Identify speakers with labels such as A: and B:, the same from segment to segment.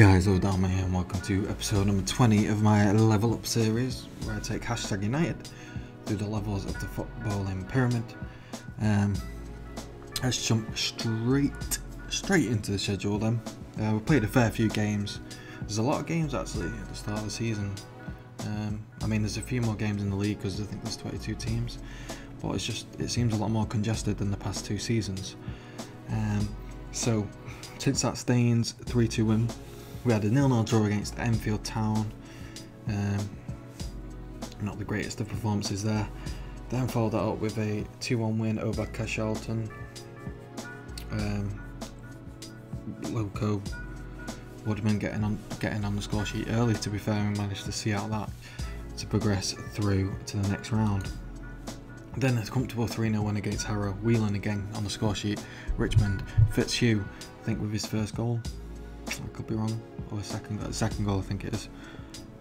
A: guys, Odharma here and welcome to episode number 20 of my Level Up series, where I take Hashtag United through the levels of the footballing pyramid. Let's jump straight into the schedule then. We played a fair few games. There's a lot of games actually at the start of the season. I mean, there's a few more games in the league because I think there's 22 teams, but it seems a lot more congested than the past two seasons. So since that Staines 3-2 win, we had a 0-0 draw against Enfield Town. Not the greatest of performances there. Then followed that up with a 2-1 win over Cashalton. Loco Woodman getting on the score sheet early, to be fair, and managed to see out that to progress through to the next round. Then a comfortable 3-0 win against Harrow. Whelan again on the score sheet. Richmond, Fitzhugh, I think with his first goal. I could be wrong, or second goal I think it is,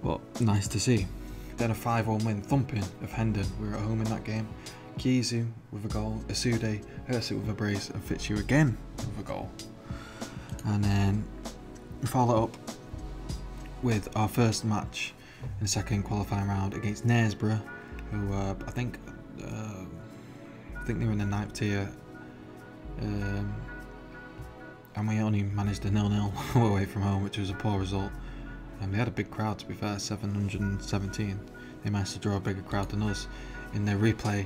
A: but nice to see. Then a 5-1 win thumping of Hendon. We were at home in that game. Kizu with a goal, Asude, Hersut with a brace, and Fitzhugh again with a goal. And then we follow up with our first match in the second qualifying round against Knaresborough, who I think they were in the 9th tier. And we only managed a 0-0 away from home, which was a poor result. And they had a big crowd, to be fair, 717. They managed to draw a bigger crowd than us. In their replay,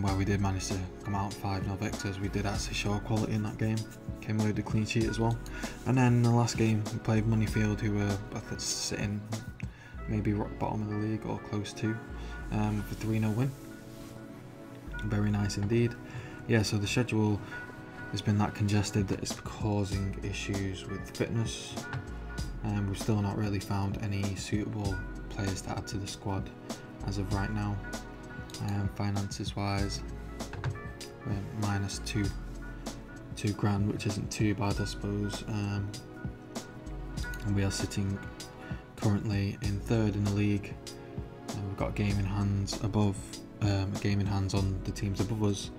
A: where we did manage to come out 5-0 victors, we did actually show quality in that game. Came away with a clean sheet as well. And then in the last game, we played Moneyfield, who were sitting maybe rock bottom of the league or close to, with a 3-0 win. Very nice indeed. Yeah, so the schedule has been that congested that it's causing issues with fitness. We've still not really found any suitable players to add to the squad as of right now. Finances wise, we're minus two grand, which isn't too bad, I suppose. And we are sitting currently in 3rd in the league. We've got a game in hands on the teams above us.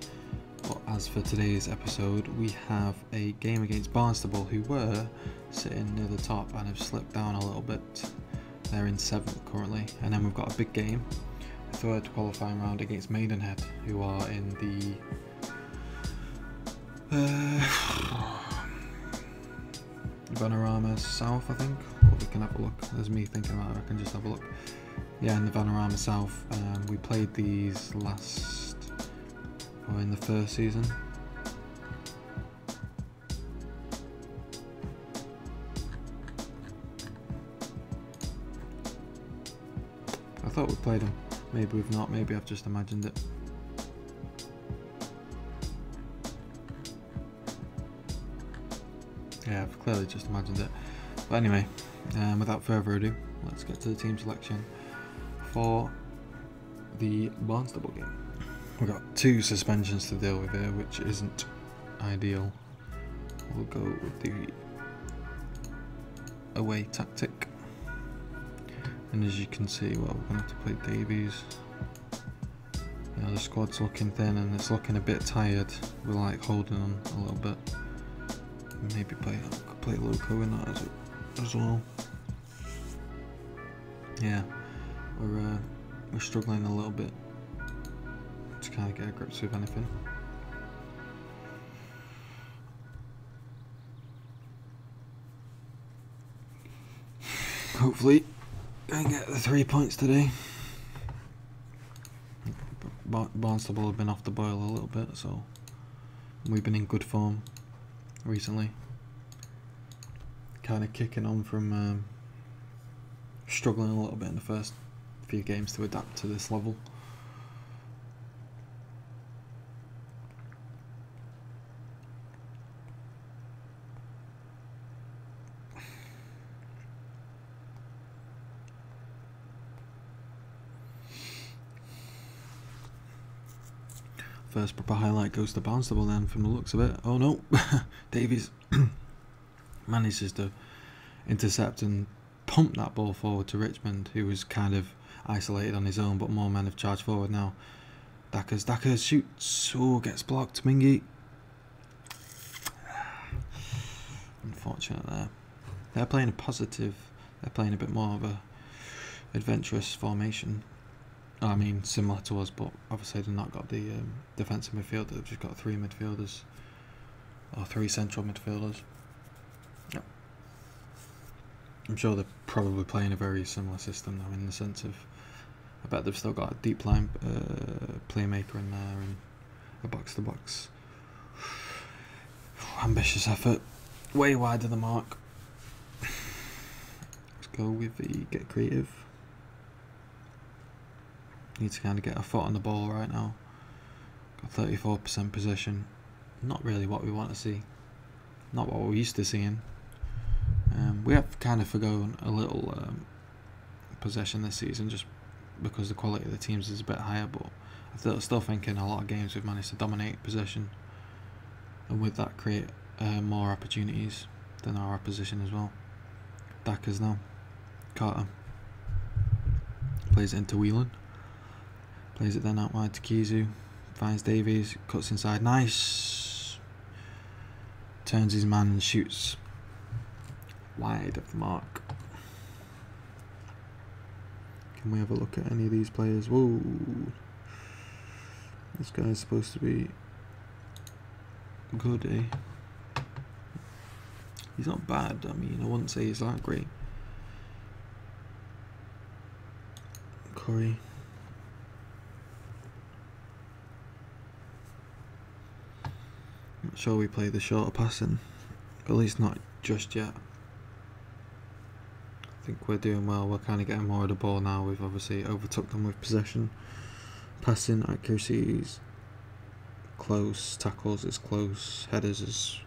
A: But as for today's episode, we have a game against Barnstaple, who were sitting near the top and have slipped down a little bit. They're in 7th currently. And then we've got a big game, a 3rd qualifying round against Maidenhead, who are in the Odharma South, I think. Or we can have a look. There's me thinking about it. I can just have a look. Yeah, in the Odharma South. We played these in the first season. I thought we played them. Maybe we've not. Maybe I've just imagined it. Yeah, I've clearly just imagined it. But anyway, without further ado, let's get to the team selection for the Barnstaple game. We've got 2 suspensions to deal with here, which isn't ideal. We'll go with the away tactic. And as you can see, well, we're going to have to play Davies. You know, the squad's looking thin and it's looking a bit tired. We're like holding on a little bit. Maybe could play Loco in that as well. Yeah, we're struggling a little bit to kind of get a grips with anything. Hopefully I can get the 3 points today. Barnstaple have been off the boil a little bit, so we've been in good form recently. Kind of kicking on from struggling a little bit in the first few games to adapt to this level. First proper highlight goes to Barnstaple then, from the looks of it. Oh no, Davies manages to intercept and pump that ball forward to Richmond, who was kind of isolated on his own, but more men have charged forward now. Dackers shoots, oh, gets blocked, Mingy. Unfortunate there. they're playing a positive. They're playing a bit more of a adventurous formation. I mean, similar to us, but obviously they've not got the defensive midfielder. They've just got 3 midfielders or 3 central midfielders. Yep. I'm sure they're probably playing a very similar system now, in the sense of, I bet they've still got a deep line playmaker in there and a box to box. Ambitious effort, way wide of the mark. Let's go with the get creative. Need to kind of get a foot on the ball right now. Got 34% possession. Not really what we want to see. Not what we're used to seeing. We have kind of forgone a little possession this season, just because the quality of the teams is a bit higher, but I'm still thinking a lot of games we've managed to dominate possession, and with that create more opportunities than our opposition as well. Dackers now. Carter plays it into Whelan. Plays it then out wide to Kizu. Finds Davies. Cuts inside. Nice. Turns his man and shoots wide of the mark. Can we have a look at any of these players? Whoa. This guy's supposed to be good, eh? He's not bad. I mean, I wouldn't say he's that great. Corey. Not sure we play the shorter passing. At least not just yet. I think we're doing well. We're kind of getting more of the ball now. We've obviously overtook them with possession. Passing accuracy is close. Tackles is close. Headers is...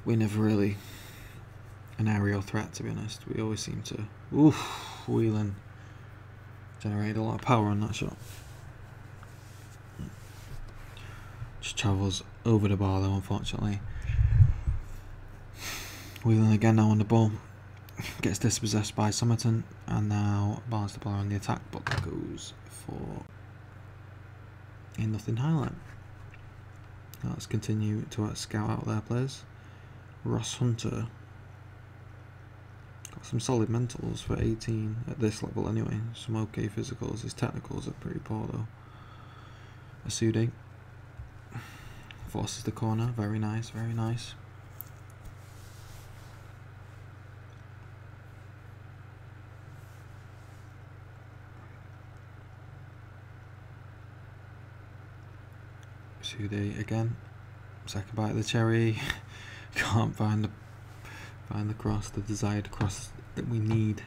A: We're never really an aerial threat, to be honest. We always seem to... Oof! Whelan generated a lot of power on that shot. Just travels over the bar though, unfortunately. Whelan again now on the ball. Gets dispossessed by Somerton, and now Barnstaple are on the attack, but goes for a nothing highlight. Now let's continue to scout out their players. Ross Hunter. Got some solid mentals for 18 at this level anyway. Some okay physicals. His technicals are pretty poor though. Asude forces the corner. Very nice, very nice. Asude again. Second bite of the cherry. Can't find the cross, the desired cross that we need.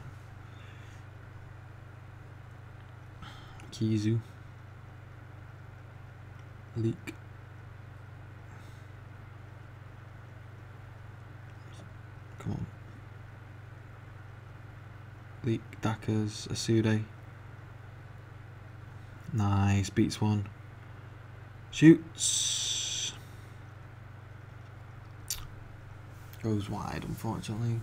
A: Kizu. Leak. Come on. Leak, Dackers, Asude. Nice, beats one. Shoots. Goes wide, unfortunately.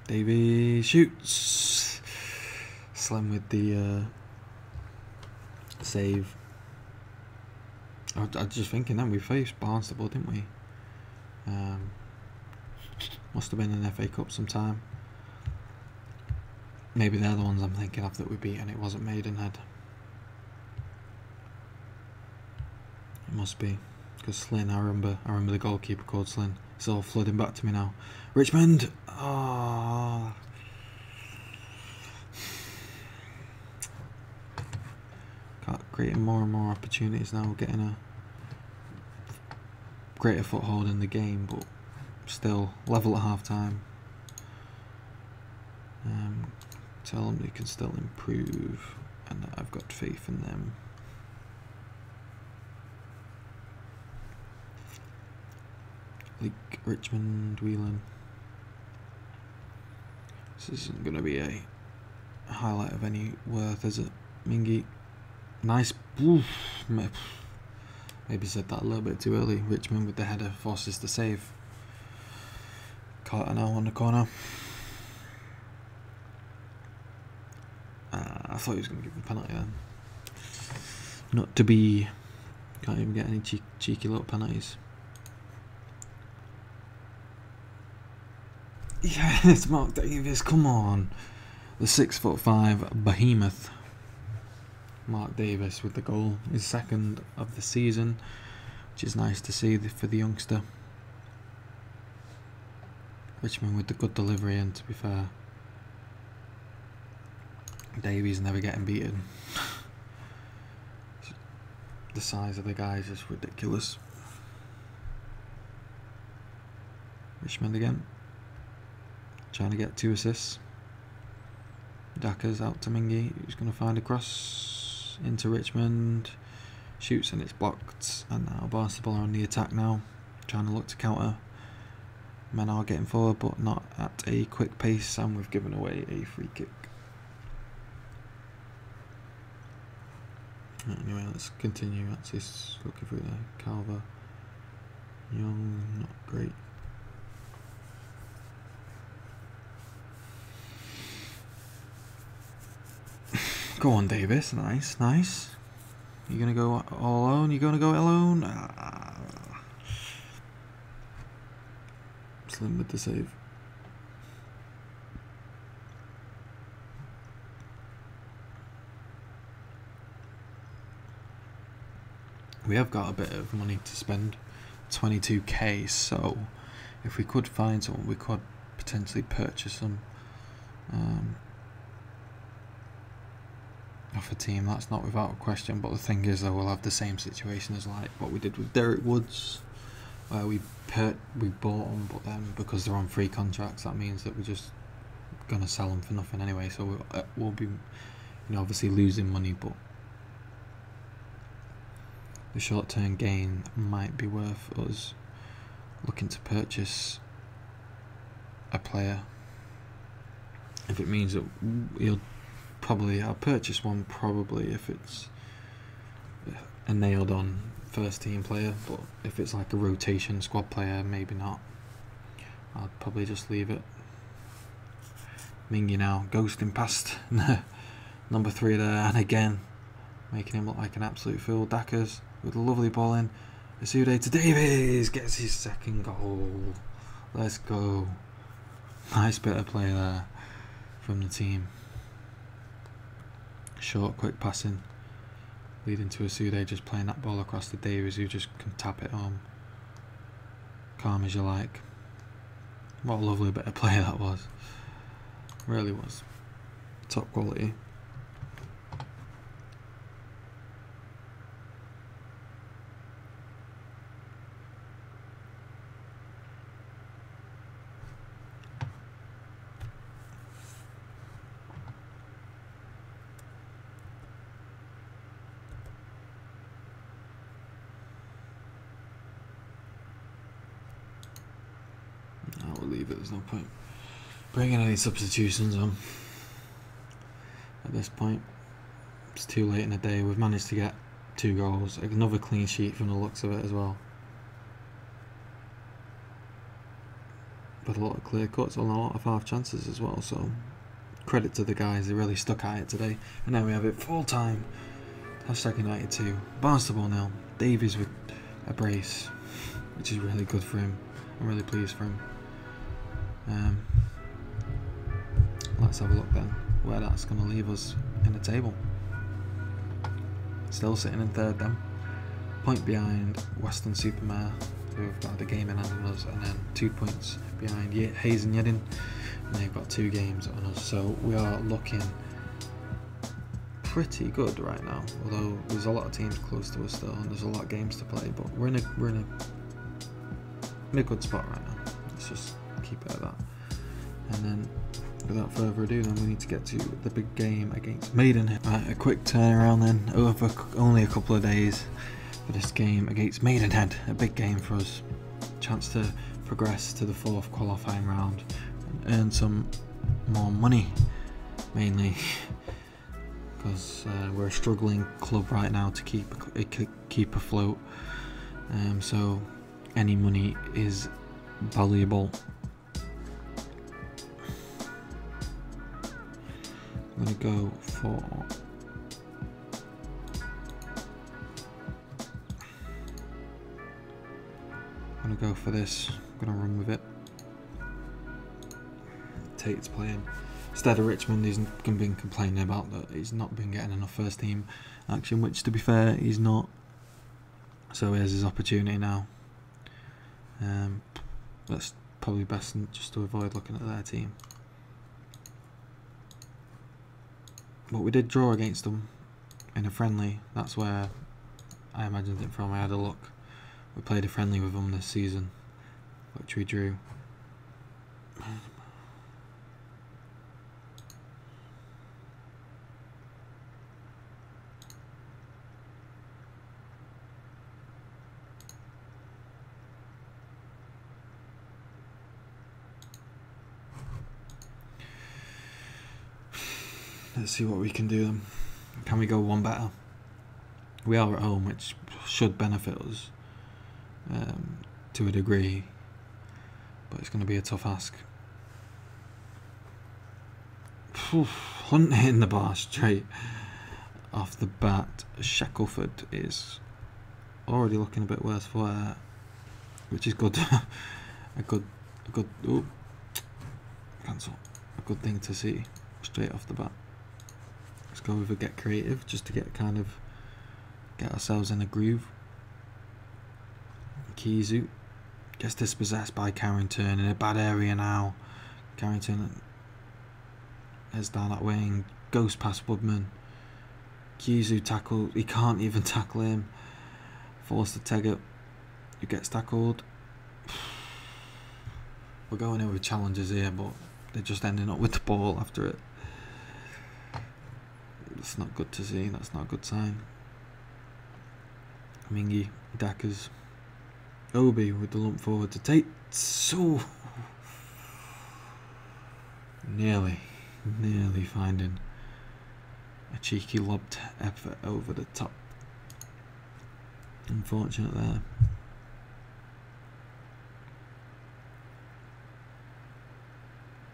A: Davey shoots. Slim with the save. I was just thinking that we faced Barnstaple, didn't we? Must have been an FA Cup sometime. Maybe they're the ones I'm thinking of that we beat, and it wasn't Maidenhead. It must be, because Slynn, I remember the goalkeeper called Slynn. It's all flooding back to me now. Richmond! Oh. Creating more and more opportunities now, getting a greater foothold in the game, but still level at half time. Tell them they can still improve, and I've got faith in them. Leak, Richmond, Whelan. This isn't going to be a highlight of any worth, is it? Mingy. Nice. Oof. Maybe said that a little bit too early. Richmond with the header forces the save. Carter now on the corner. I thought he was going to give him a penalty then. Not to be. Can't even get any cheeky little penalties. Yes, Mark Davis, come on. The 6'5" behemoth. Mark Davis with the goal. His second of the season, which is nice to see for the youngster. Richmond with the good delivery, and to be fair, Davies never getting beaten. The size of the guy is just ridiculous. Richmond again, trying to get 2 assists. Daka's out to Mingy, who's going to find a cross into Richmond. Shoots and it's blocked, and now Barnstaple are on the attack now, trying to look to counter. Men are getting forward, but not at a quick pace, and we've given away a free kick. Anyway, let's continue. Actually, looking through there. Calver, Young, not great. Go on, Davis. Nice, nice. You're gonna go all alone. You're gonna go alone. Slim with the save. We have got a bit of money to spend, 22k, so if we could find someone, we could potentially purchase them off a team. That's not without a question, but the thing is though, we'll have the same situation as like what we did with Derek Woods, where we bought them, but then because they're on free contracts, that means that we're just gonna sell them for nothing anyway, so we'll be, you know, obviously losing money, but the short-term gain might be worth us looking to purchase a player. If it means that I'll purchase one probably if it's a nailed-on first-team player, but if it's like a rotation squad player, maybe not. I'll probably just leave it. Mingy now ghosting past number 3 there, and again making him look like an absolute fool. Dackers with a lovely ball in. Asude to Davies, gets his second goal. Let's go. Nice bit of play there from the team. Short, quick passing, leading to Asude just playing that ball across to Davies, who just can tap it home. Calm as you like. What a lovely bit of play that was. Really was. Top quality. I'll leave it, there's no point bringing any substitutions on at this point. It's too late in the day. We've managed to get 2 goals, another clean sheet from the looks of it as well, but a lot of clear cuts and a lot of half chances as well, so credit to the guys, they really stuck at it today. And now we have it full time. Hashtag United 2, Barnstaple 0. Davies with a brace, which is really good for him. I'm really pleased for him. Let's have a look then where that's going to leave us in the table. Still sitting in 3rd then, point behind Western Supermare, who have got the game in hand on us, and then 2 points behind Hayes and Yedding, and they've got 2 games on us. So we are looking pretty good right now, although there's a lot of teams close to us still, and there's a lot of games to play, but we're in a good spot right now. Let's just keep it at that. And then without further ado, then we need to get to the big game against Maidenhead. A quick turnaround then, over only a couple of days for this game against Maidenhead. A big game for us. Chance to progress to the 4th qualifying round and earn some more money, mainly because we're a struggling club right now to keep afloat. So any money is valuable. I'm going to go for... I'm going to go for this. I'm going to run with it. Tate's playing instead of Richmond. He's been complaining about that he's not been getting enough first team action, which to be fair he's not, so here's his opportunity now. That's probably best just to avoid looking at their team, but we did draw against them in a friendly. That's where I imagined it from. I had a look. We played a friendly with them this season, which we drew. Let's see what we can do then. Can we go one better? We are at home, which should benefit us to a degree, but it's going to be a tough ask. Hunt hitting the bar straight off the bat. Shackelford is already looking a bit worse for wear, which is good. a good oh, cancel. A good thing to see straight off the bat. Let's go with a get creative just to get ourselves in a groove. Kizu gets dispossessed by Carrington in a bad area now. Carrington heads down that wing, goes past Woodman. Kizu tackle, he can't even tackle him. Forced to Teggett, who gets tackled. We're going in with challenges here, but they're just ending up with the ball after it. That's not good to see. That's not a good sign. Mingy, Dackers, Obi with the lump forward to Tate. So nearly finding a cheeky lobbed effort over the top. Unfortunate there.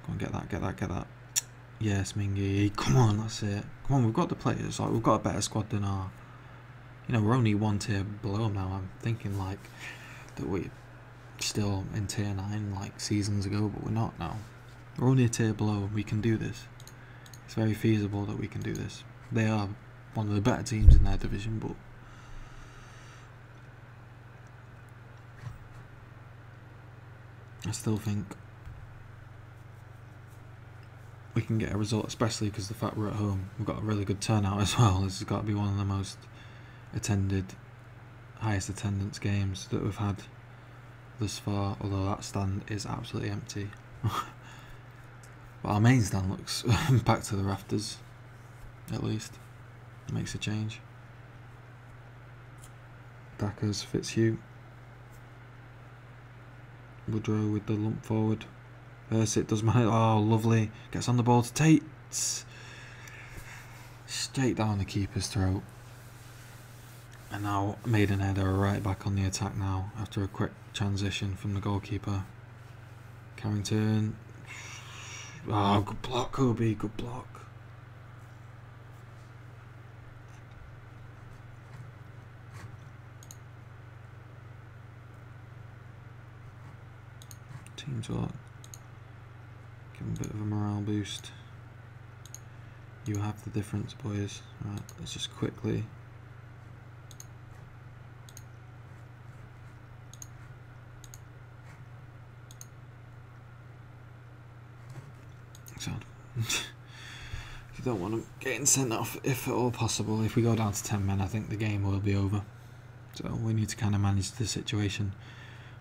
A: Go on, get that. Yes, Mingy. Come on, that's it. Come on, we've got the players. Like, we've got a better squad than our... You know, we're only one tier below them now. I'm thinking, like, that we're still in tier 9, like, seasons ago, but we're not now. We're only a tier below. We can do this. It's very feasible that we can do this. They are one of the better teams in their division, but... I still think... we can get a result, especially because the fact we're at home. We've got a really good turnout as well. This has got to be one of the most attended, highest attendance games that we've had thus far, although that stand is absolutely empty. But our main stand looks back to the rafters, at least. It makes a change. Dackers, Fitzhugh. Woodrow with the lump forward. It does my... oh, lovely. Gets on the ball to Tate. Straight down the keeper's throat. And now Maidenhead are right back on the attack now after a quick transition from the goalkeeper. Carrington. Oh, good block, Kobe. Good block. Team talk. Give them a bit of a morale boost. You have the difference, boys. Right, let's just quickly. So, you don't want them getting sent off if at all possible. If we go down to 10 men, I think the game will be over. So we need to kind of manage the situation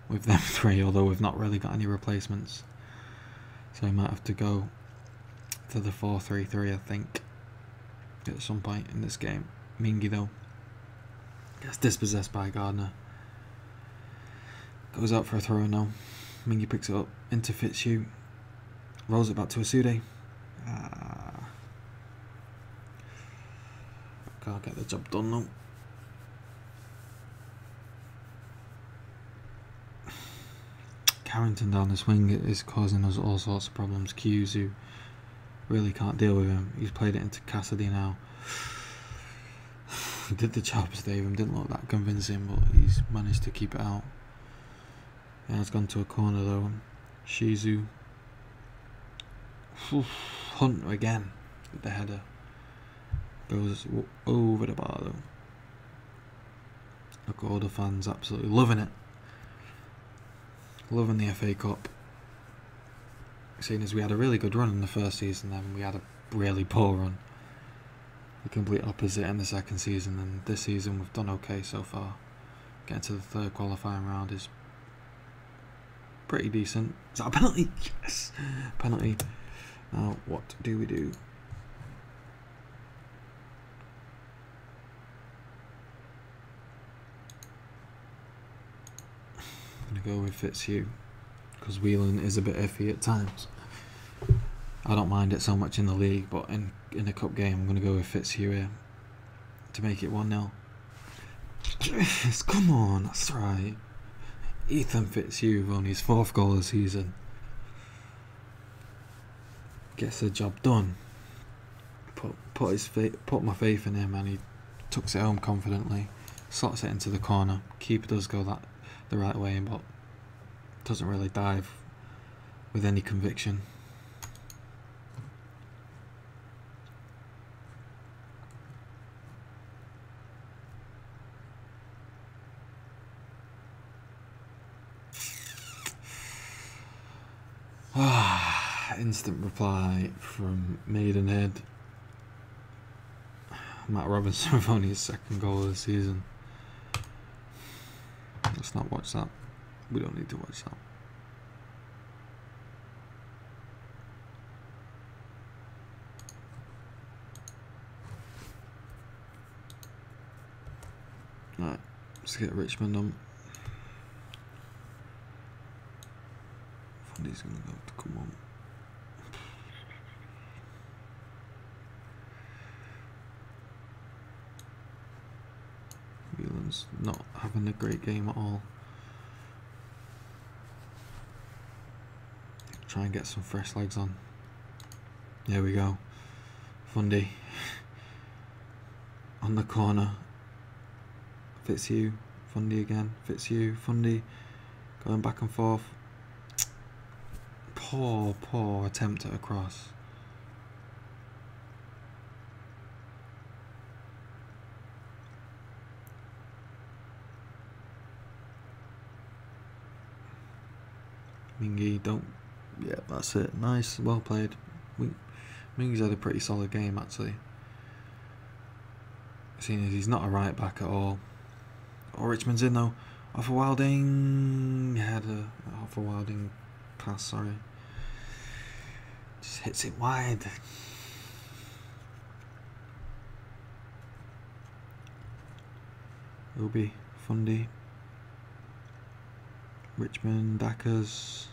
A: with them three, although we've not really got any replacements. So we might have to go to the 4-3-3, I think, at some point in this game. Mingy, though, gets dispossessed by Gardner. Goes out for a throw now. Mingy picks it up into Fitzhugh. Rolls it back to Asude. Can't get the job done, though. Carrington down the swing is causing us all sorts of problems. Kyuzu Really can't deal with him. He's played it into Cassidy now. He did the job, Stadium. Didn't look that convincing, but he's managed to keep it out. Yeah, it's gone to a corner though. Shizu. Hunt again with the header. Goes over the bar though. Look at all the fans absolutely loving it. Loving the FA Cup. Seeing as we had a really good run in the first season, then we had a really poor run. The complete opposite in the second season, and this season we've done okay so far. Getting to the third qualifying round is pretty decent. Is that a penalty? Yes! Penalty. Now, what do we do? I'm going to go with Fitzhugh, because Whelan is a bit iffy at times. I don't mind it so much in the league, but in a cup game I'm going to go with Fitzhugh here to make it 1-0. Yes, come on, that's right. Ethan Fitzhugh on his 4th goal of the season gets the job done. Put my faith in him, and he tucks it home confidently, slots it into the corner. Keeper does go the right way, but doesn't really dive with any conviction. Instant reply from Maidenhead. Matt Robinson with only his 2nd goal of the season. Let's not watch that. We don't need to watch that. Right, let's get Richmond on. Fundy's gonna go to come on. Whelan's not having a great game at all. Try and get some fresh legs on. There we go. Fundy on the corner. Fitzhugh, Fundy again. Fitzhugh, Fundy, going back and forth. Poor attempt at a cross. Mingy, don't. Yeah, that's it. Nice, well played. Mingy's had a pretty solid game actually. Seeing as he's not a right back at all. Oh, Richmond's in though. Off a Wilding. Had a off a Wilding pass. Sorry. Just hits it wide. Obi, Fundy. Richmond, Dackers.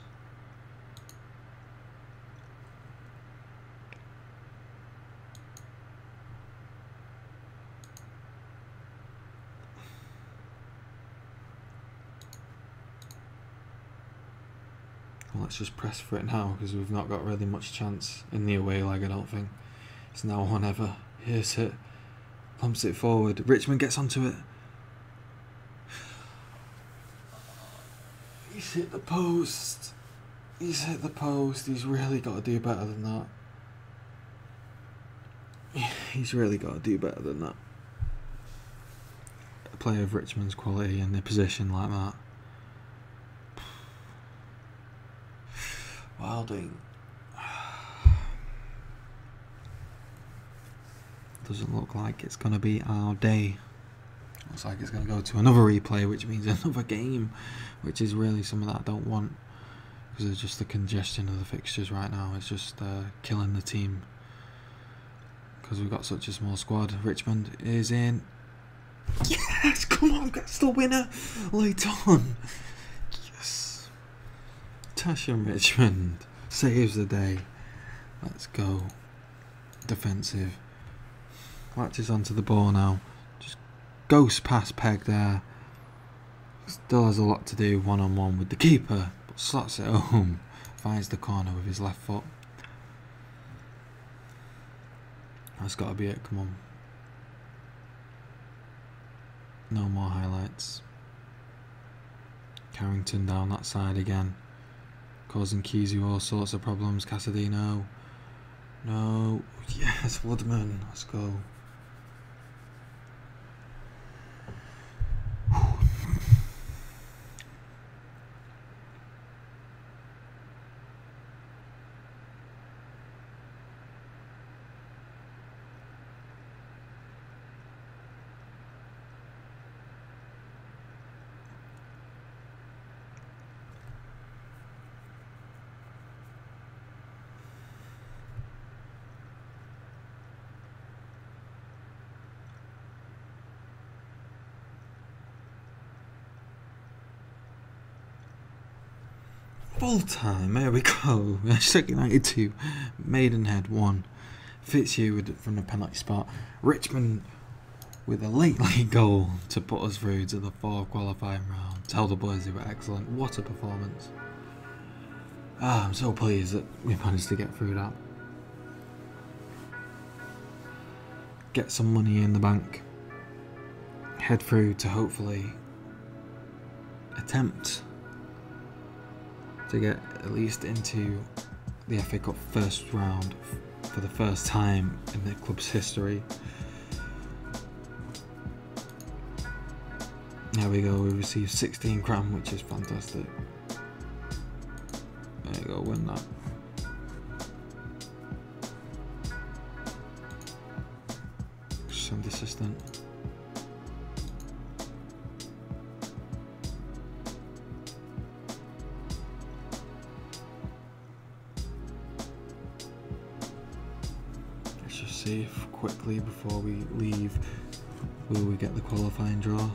A: Well, let's just press for it now because we've not got really much chance in the away leg, I don't think. It's now or never. Here's it. Pumps it forward. Richmond gets onto it. He's hit the post. He's hit the post. He's really got to do better than that. He's really got to do better than that. A player of Richmond's quality in a position like that. Wilding. Doesn't look like it's going to be our day. Looks like it's going to go to another replay, which means another game, which is really something that I don't want because of just the congestion of the fixtures right now. It's just killing the team because we've got such a small squad. Richmond is in. Yes, come on, that's the winner late on. Yes. Tasha Richmond saves the day. Let's go. Defensive. Latches onto the ball now. Ghost past Peg there. Still has a lot to do one-on-one with the keeper, but slots it home. Finds the corner with his left foot. That's got to be it, come on. No more highlights. Carrington down that side again, causing Kesey all sorts of problems. Cassidy, no. No. Yes, Woodman, let's go. Full time, there we go. Hashtag Utd 2, Maidenhead 1. Fitzhugh from the penalty spot. Richmond with a late goal to put us through to the 4th qualifying round. Tell the boys they were excellent. What a performance. I'm so pleased that we managed to get through that. Get some money in the bank. Head through to hopefully attempt to get at least into the FA Cup First Round for the first time in the club's history. There we go, we received 16 grand, which is fantastic. There you go, win that. Send assistant. See quickly before we leave, will we get the qualifying draw?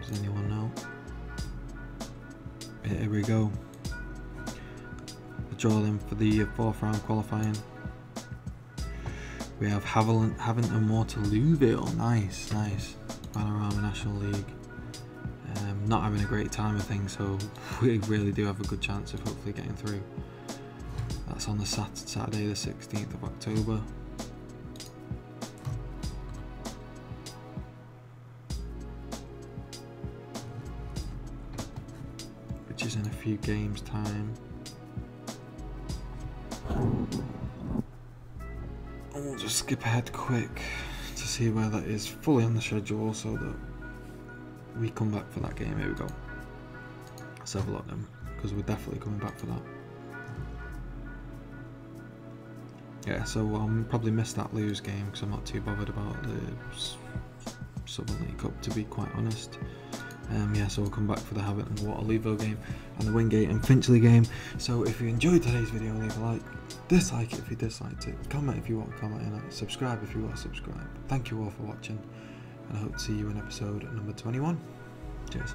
A: Does anyone know? Here we go. The draw then for the 4th round qualifying. We have Havant and Waterlooville. Nice. Panorama National League. Not having a great time, I think, so we really do have a good chance of hopefully getting through. That's on the Saturday the 16th of October. Which is in a few games time. We'll just skip ahead quick to see where that is fully on the schedule so that we come back for that game. Here we go. Let's have a look then, because we're definitely coming back for that. Yeah, so I'll probably miss that Lewes game because I'm not too bothered about the Southern League Cup, to be quite honest. Yeah, so we'll come back for the Havant and Waterlooville game and the Wingate and Finchley game. So if you enjoyed today's video, leave a like, dislike it if you disliked it, comment if you want to comment, and subscribe if you want to subscribe. Thank you all for watching, and I hope to see you in episode number 21. Cheers.